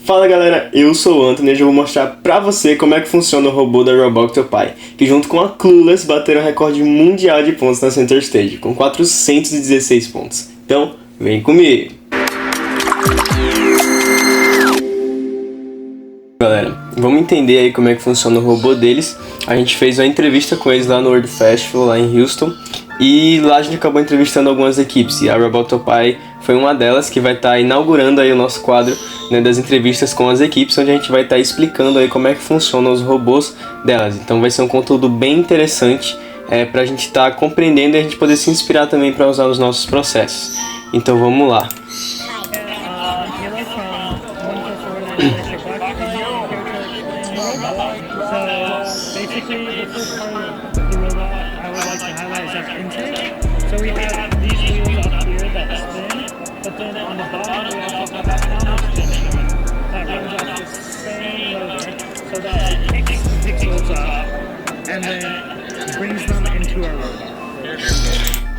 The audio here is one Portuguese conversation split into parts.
Fala galera, eu sou o Anthony e hoje eu vou mostrar pra você como é que funciona o robô da Robooctopi, que junto com a Clueless bateram o recorde mundial de pontos na Center Stage, com 416 pontos. Então, vem comigo! Galera, vamos entender aí como é que funciona o robô deles. A gente fez uma entrevista com eles lá no World Festival, lá em Houston, e lá a gente acabou entrevistando algumas equipes, e a Robooctopi foi uma delas, que vai estar inaugurando aí o nosso quadro, né, das entrevistas com as equipes, onde a gente vai estar explicando aí como é que funcionam os robôs delas. Então vai ser um conteúdo bem interessante para a gente estar compreendendo e a gente poder se inspirar também para usar nos nossos processos. Então vamos lá.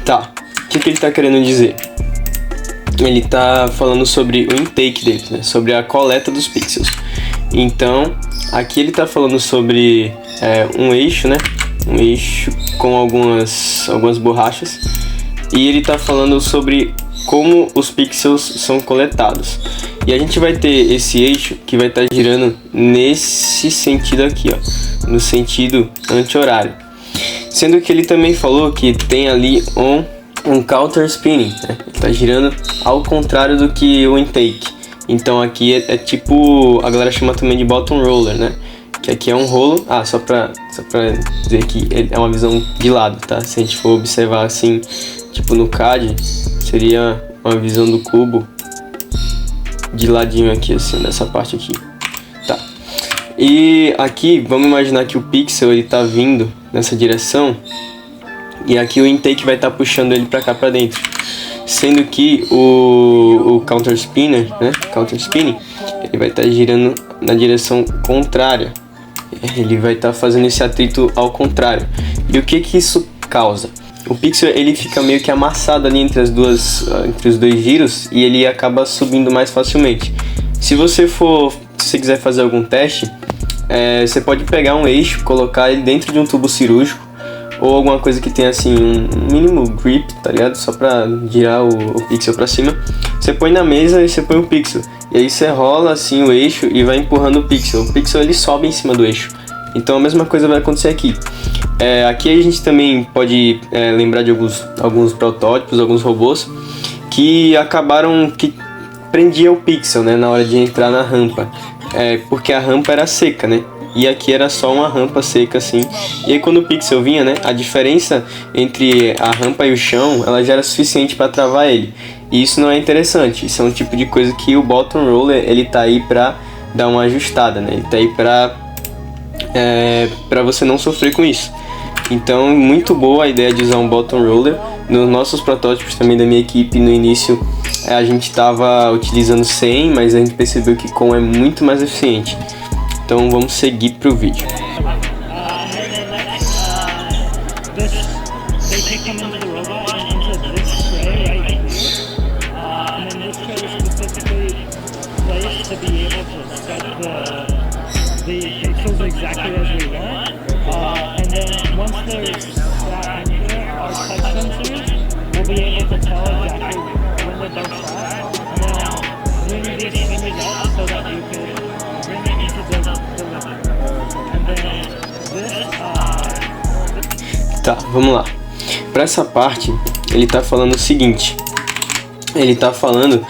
Tá, o que ele está querendo dizer? Ele está falando sobre o intake dele, né? Sobre a coleta dos pixels. Então, aqui ele está falando sobre um eixo, né? Um eixo com algumas borrachas. E ele está falando sobre como os pixels são coletados. E a gente vai ter esse eixo que vai estar girando nesse sentido aqui, ó, no sentido anti-horário. Sendo que ele também falou que tem ali um counter spinning, né? Ele está girando ao contrário do que o intake. Então aqui é tipo, a galera chama também de bottom roller, né? Que aqui é um rolo, só pra dizer que é uma visão de lado, tá? Se a gente for observar assim, tipo no CAD, seria uma visão do cubo de ladinho aqui, assim, nessa parte aqui, tá? E aqui, vamos imaginar que o pixel, ele tá vindo nessa direção, e aqui o intake vai estar puxando ele pra cá pra dentro. Sendo que o counter spinner, né? Counter spinning, ele vai estar girando na direção contrária. Ele vai estar fazendo esse atrito ao contrário. E o que isso causa? O pixel, ele fica meio que amassado ali entre os dois giros e ele acaba subindo mais facilmente. Se você quiser fazer algum teste, você pode pegar um eixo, colocar ele dentro de um tubo cirúrgico ou alguma coisa que tenha assim um mínimo grip, tá ligado? Só pra girar o pixel pra cima. Você põe na mesa e você põe o pixel. E aí você rola assim o eixo e vai empurrando o pixel. O pixel, ele sobe em cima do eixo. Então a mesma coisa vai acontecer aqui. Aqui a gente também pode lembrar de alguns protótipos, alguns robôs que acabaram que prendia o pixel, né, na hora de entrar na rampa. Porque a rampa era seca, né? E aqui era só uma rampa seca assim. E aí quando o pixel vinha, né, a diferença entre a rampa e o chão, ela já era suficiente para travar ele. E isso não é interessante. Isso é um tipo de coisa que o bottom roller, ele tá aí para dar uma ajustada, né? Ele tá aí para você não sofrer com isso. Então, muito boa a ideia de usar um bottom roller. Nos nossos protótipos também da minha equipe, no início a gente estava utilizando 100, mas a gente percebeu que com é muito mais eficiente. Então vamos seguir para o vídeo. Tá, vamos lá. Para essa parte, ele tá falando o seguinte. Ele tá falando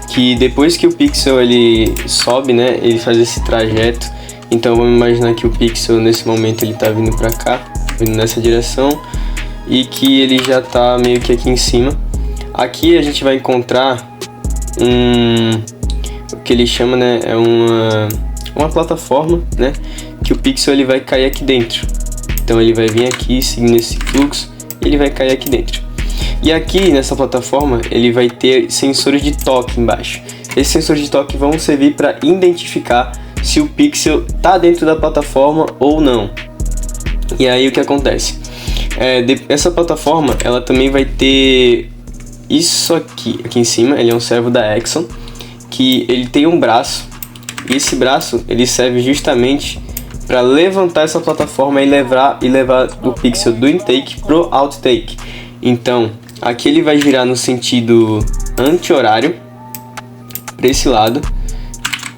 que depois que o pixel ele sobe, né, ele faz esse trajeto. Então vamos imaginar que o pixel nesse momento ele tá vindo para cá, vindo nessa direção, e que ele já tá meio que aqui em cima. Aqui a gente vai encontrar o que ele chama, né, é uma plataforma, né, que o pixel ele vai cair aqui dentro. Então ele vai vir aqui seguindo esse fluxo e ele vai cair aqui dentro. E aqui nessa plataforma ele vai ter sensores de toque embaixo. Esses sensores de toque vão servir para identificar se o pixel está dentro da plataforma ou não. E aí o que acontece? Essa plataforma ela também vai ter isso aqui em cima. Ele é um servo da Exxon, que ele tem um braço E esse braço ele serve justamente para levantar essa plataforma e levar o pixel do intake pro outtake. Então aqui ele vai girar no sentido anti-horário para esse lado.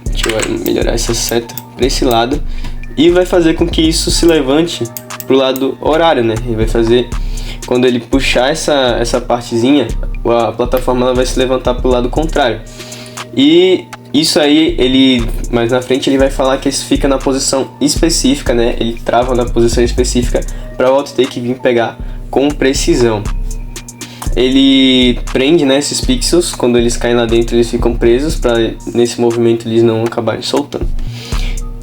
Deixa eu melhorar essa seta para esse lado e vai fazer com que isso se levante pro lado horário, né? E vai fazer, quando ele puxar essa partezinha, a plataforma ela vai se levantar pro lado contrário. E isso aí, ele mais na frente ele vai falar que isso fica na posição específica, né? Ele trava na posição específica para o outtake vir pegar com precisão. Ele prende, né, esses pixels, quando eles caem lá dentro eles ficam presos, para nesse movimento eles não acabarem soltando.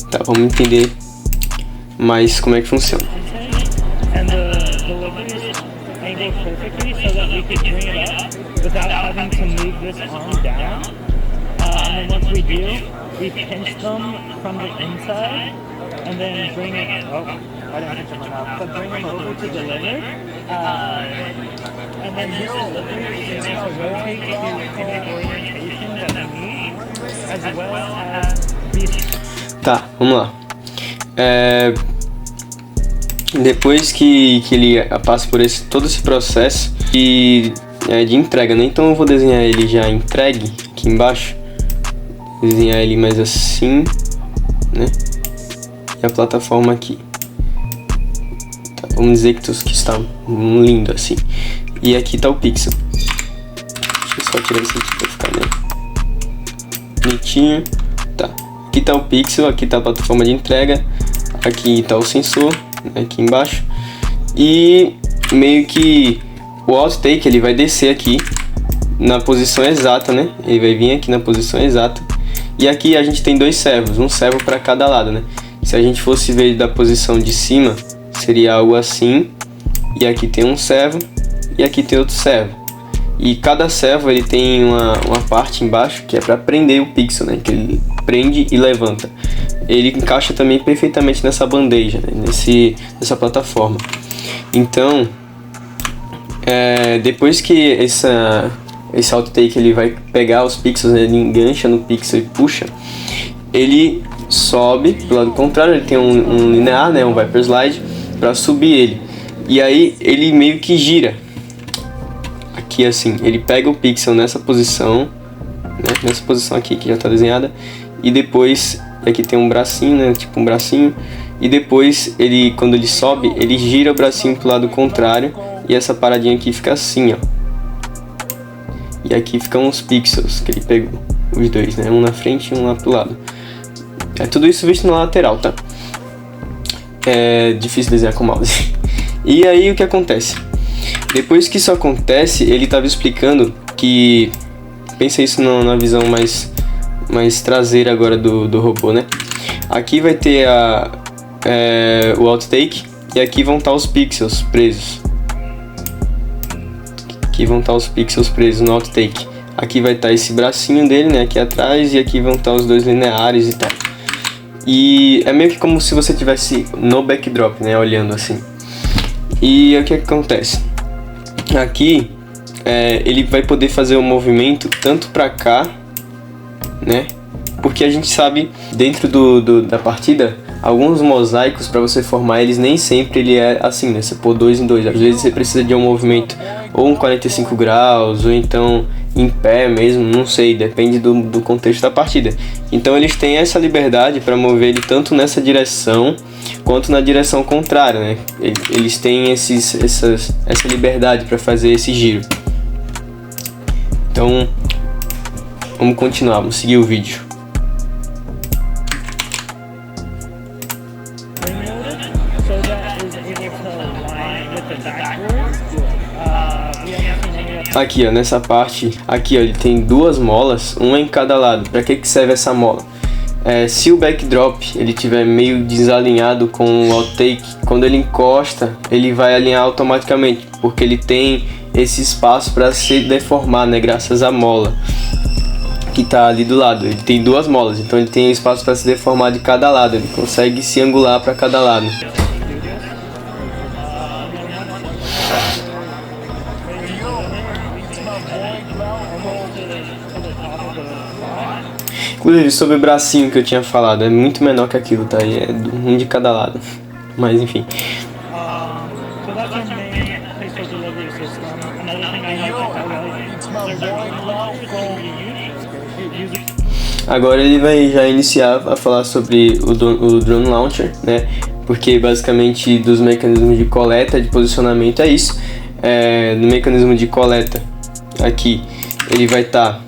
Tá, vamos entender mais como é que funciona. And then once we do, we pinch them from the inside, and then bring it. Oh, I didn't pinch them enough. But bring them over to deliver. And then this delivery is going to rotate to any orientation that we need, as well as these. Tá, vamos lá. Depois que ele passa por todo esse processo de entrega, né? Então eu vou desenhar ele já entregue aqui embaixo. Desenhar ele mais assim, né? E a plataforma aqui. Tá, vamos dizer que está lindo assim. E aqui tá o pixel. Deixa eu só tirar isso aqui pra ficar, né? Bonitinho. Tá. Aqui tá o pixel, aqui tá a plataforma de entrega. Aqui tá o sensor, né? Aqui embaixo. E meio que o outtake ele vai descer aqui na posição exata, né? Ele vai vir aqui na posição exata. E aqui a gente tem dois servos, um servo para cada lado, né? Se a gente fosse ver da posição de cima, seria algo assim. E aqui tem um servo e aqui tem outro servo. E cada servo ele tem uma parte embaixo que é para prender o pixel, né? Que ele prende e levanta. Ele encaixa também perfeitamente nessa bandeja, né? Nessa plataforma. Então, depois que esse outtake ele vai pegar os pixels, né? Ele engancha no pixel e puxa, ele sobe pro lado contrário, ele tem um linear, né? Um Viper Slide para subir ele. E aí ele meio que gira aqui assim, ele pega o pixel nessa posição, né? Nessa posição aqui que já está desenhada, e depois aqui tem um bracinho, né? Tipo um bracinho, e depois quando ele sobe, ele gira o bracinho pro lado contrário e essa paradinha aqui fica assim, ó. E aqui ficam os pixels que ele pegou, os dois, né? Um na frente e um lá pro lado. Tudo isso visto na lateral, tá? É difícil desenhar com mouse. E aí o que acontece? Depois que isso acontece, ele estava explicando que... Pensa isso na visão mais traseira agora do robô, né? Aqui vai ter o outtake e aqui vão estar os pixels presos. Aqui vão estar os pixels presos no outtake. Aqui vai estar esse bracinho dele, né, aqui atrás, e aqui vão estar os dois lineares e tal. E é meio que como se você tivesse no backdrop, né, olhando assim. E o que acontece? Aqui ele vai poder fazer o movimento tanto para cá, né? Porque a gente sabe, dentro da partida, alguns mosaicos, para você formar eles, nem sempre ele é assim, né? Você pôr 2 em 2. Às vezes você precisa de um movimento ou um 45 graus, ou então em pé mesmo, não sei, depende do contexto da partida. Então eles têm essa liberdade para mover ele tanto nessa direção quanto na direção contrária, né? Eles têm essa liberdade para fazer esse giro. Então vamos continuar, vamos seguir o vídeo. Aqui, ó, nessa parte, aqui, ó, ele tem duas molas, uma em cada lado. Para que serve essa mola? Se o backdrop ele tiver meio desalinhado com o outtake, quando ele encosta, ele vai alinhar automaticamente, porque ele tem esse espaço para se deformar, né, graças à mola que tá ali do lado. Ele tem duas molas, então ele tem espaço para se deformar de cada lado, ele consegue se angular para cada lado. Inclusive, sobre o bracinho que eu tinha falado, é muito menor que aquilo, tá? E é um de cada lado. Mas enfim. So that's our main pixel delivery system. Another thing I like to highlight. Agora ele vai já iniciar a falar sobre o Drone Launcher, né? Porque basicamente dos mecanismos de coleta, de posicionamento é isso. No mecanismo de coleta aqui, ele vai estar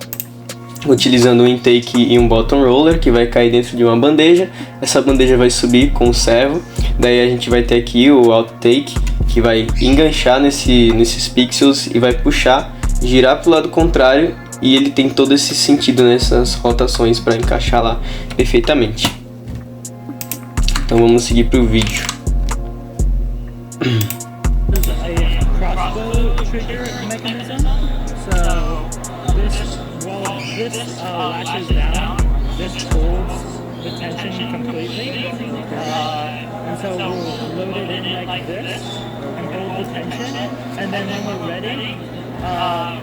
utilizando um intake e um bottom roller que vai cair dentro de uma bandeja. Essa bandeja vai subir com o servo. Daí a gente vai ter aqui o outtake que vai enganchar nesses pixels e vai puxar, girar para o lado contrário, e ele tem todo esse sentido nessas rotações para encaixar lá perfeitamente. Então vamos seguir para o vídeo. This latches down, this holds the tension completely, and so we'll load it in like this and hold the tension, and then when we're ready,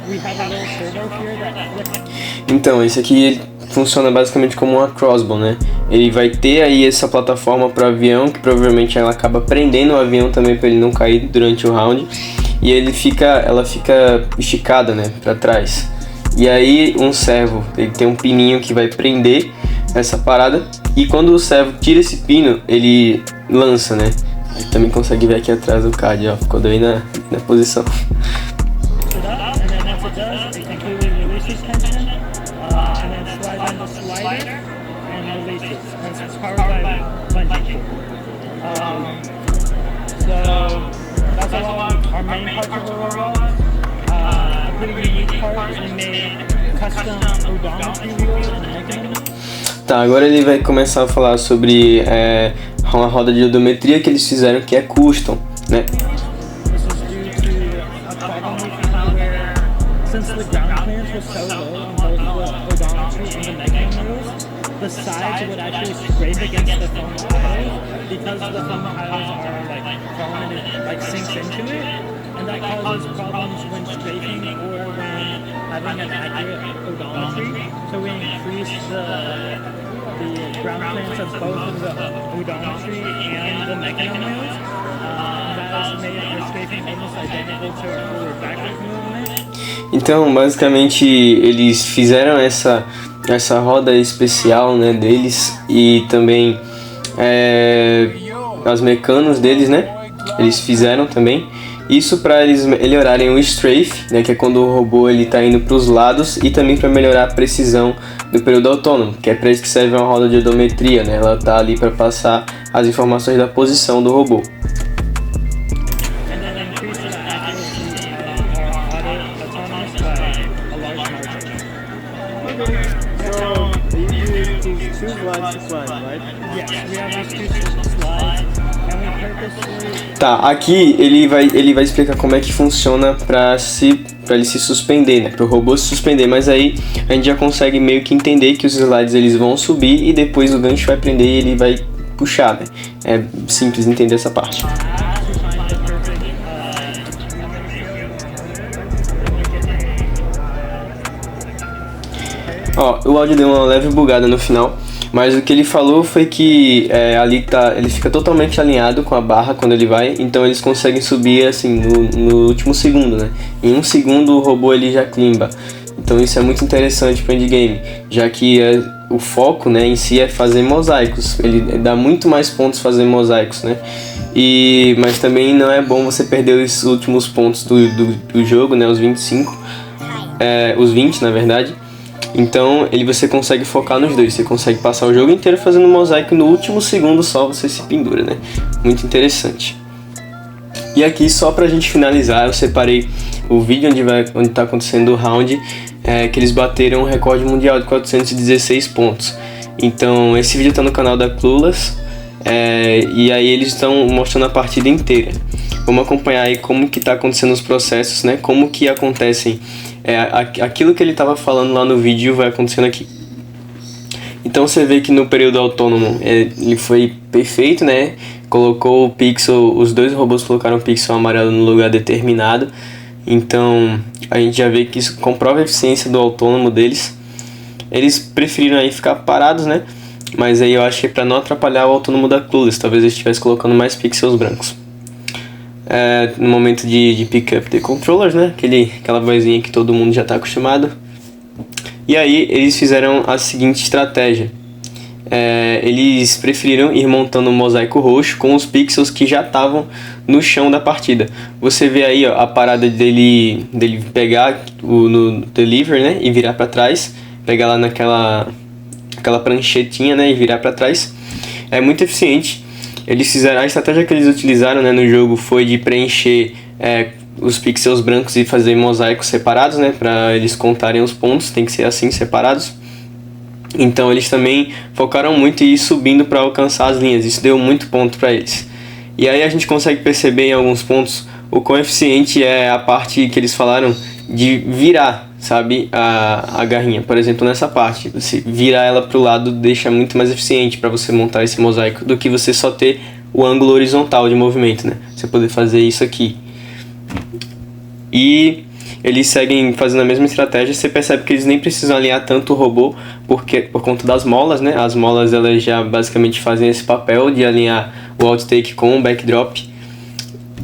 we have a little servo here that flips. Então, esse aqui ele funciona basicamente como uma crossbow, né? Ele vai ter aí essa plataforma para o avião, que provavelmente ela acaba prendendo o avião também para ele não cair durante o round, e ela fica esticada, né, para trás. E aí um servo, ele tem um pininho que vai prender essa parada, e quando o servo tira esse pino, ele lança, né? Aí também consegue ver aqui atrás do card, ó, ficou daí na posição. Tá, agora ele vai começar a falar sobre uma roda de odometria que eles fizeram que é custom, né? The sides would actually scrape against the foam tiles because the foam tiles are like foam and it like sinks into it, and that causes problems when strafing or when having an accurate odometry. So we increase the ground clearance of both of the odometry and the mechanism wheels. That has made our strafing almost identical to our forward backward movement. Então, basicamente, eles fizeram essa roda especial, né, deles, e também as mecanos deles, né, eles fizeram também isso para eles melhorarem o strafe, né, que é quando o robô ele tá indo para os lados, e também para melhorar a precisão do período autônomo, que é para isso que serve uma roda de odometria, né, ela tá ali para passar as informações da posição do robô. Tá, aqui ele vai explicar como é que funciona para ele se suspender, né, para o robô se suspender, mas aí a gente já consegue meio que entender que os slides eles vão subir e depois o gancho vai prender e ele vai puxar, né? É simples entender essa parte. Ó, o áudio deu uma leve bugada no final, mas o que ele falou foi que ali ele fica totalmente alinhado com a barra quando ele vai, então eles conseguem subir assim no último segundo, né? Em um segundo o robô ele já climba. Então isso é muito interessante para o endgame, já que o foco, né, em si é fazer mosaicos. Ele dá muito mais pontos fazer mosaicos, né? Mas também não é bom você perder os últimos pontos do jogo, né? Os 25, os 20 na verdade. Então você consegue focar nos dois, você consegue passar o jogo inteiro fazendo mosaico e no último segundo só você se pendura, né? Muito interessante. E aqui só pra gente finalizar, eu separei o vídeo onde tá acontecendo o round, que eles bateram o recorde mundial de 416 pontos. Então esse vídeo tá no canal da Clueless, e aí eles estão mostrando a partida inteira. Vamos acompanhar aí como que tá acontecendo os processos, né? Como que acontecem aquilo que ele estava falando lá no vídeo vai acontecendo aqui. Então você vê que no período autônomo ele foi perfeito, né? Colocou o pixel, os dois robôs colocaram o pixel amarelo no lugar determinado. Então a gente já vê que isso comprova a eficiência do autônomo deles. eles preferiram aí ficar parados, né? Mas aí eu acho que é pra não atrapalhar o autônomo da Clueless, talvez eu estivesse colocando mais pixels brancos. No momento de pick up the controllers, né? Aquela vozinha que todo mundo já está acostumado. E aí eles fizeram a seguinte estratégia. Eles preferiram ir montando um mosaico roxo com os pixels que já estavam no chão da partida. Você vê aí, ó, a parada dele pegar no deliver, né, e virar para trás, pegar lá naquela pranchetinha, né, e virar para trás. É muito eficiente. A estratégia que eles utilizaram, né, no jogo foi de preencher os pixels brancos e fazer mosaicos separados, né, para eles contarem os pontos. Tem que ser assim, separados. Então eles também focaram muito em ir subindo para alcançar as linhas. Isso deu muito ponto para eles. E aí a gente consegue perceber em alguns pontos o quão eficiente é a parte que eles falaram de virar, sabe, a garrinha. Por exemplo, nessa parte, você virar ela para o lado deixa muito mais eficiente para você montar esse mosaico do que você só ter o ângulo horizontal de movimento, né? Você poder fazer isso aqui. E eles seguem fazendo a mesma estratégia. Você percebe que eles nem precisam alinhar tanto o robô por conta das molas, né? As molas elas já basicamente fazem esse papel de alinhar o outtake com o backdrop.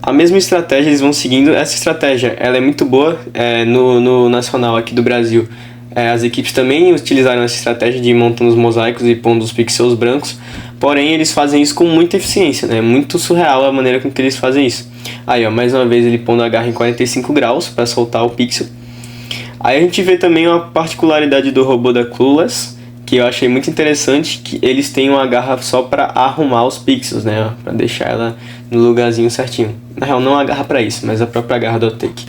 A mesma estratégia eles vão seguindo. Essa estratégia ela é muito boa no nacional aqui do Brasil. As equipes também utilizaram essa estratégia de ir montando os mosaicos e pondo os pixels brancos. Porém, eles fazem isso com muita eficiência, né? Muito surreal a maneira com que eles fazem isso. Aí, ó, mais uma vez ele pondo a garra em 45 graus para soltar o pixel. Aí a gente vê também uma particularidade do robô da Clueless, que eu achei muito interessante, que eles têm uma garra só para arrumar os pixels, né? Para deixar ela no lugarzinho certinho. Na real, não a garra para isso, mas a própria garra do outtake.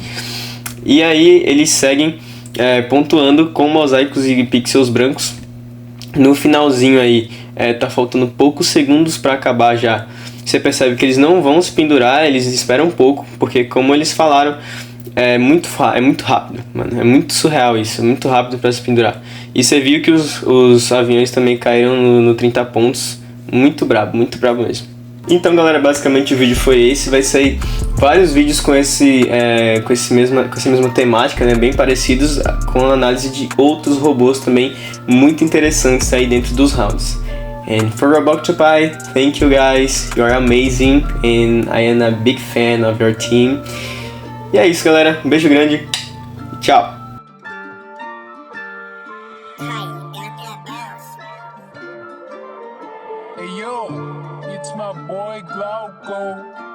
E aí eles seguem pontuando com mosaicos e pixels brancos. No finalzinho aí, tá faltando poucos segundos para acabar já. Você percebe que eles não vão se pendurar, eles esperam um pouco, porque como eles falaram, é muito rápido, mano. É muito surreal isso, é muito rápido para se pendurar. E você viu que os aviões também caíram no 30 pontos, muito brabo mesmo. Então, galera, basicamente o vídeo foi esse. Vai sair vários vídeos com essa mesma temática, né, bem parecidos, com análise de outros robôs também muito interessantes aí dentro dos rounds. And for Roboctopi, thank you guys, you are amazing and I am a big fan of your team. E é isso, galera, um beijo grande, tchau! Hey yo, it's my boy Glauco.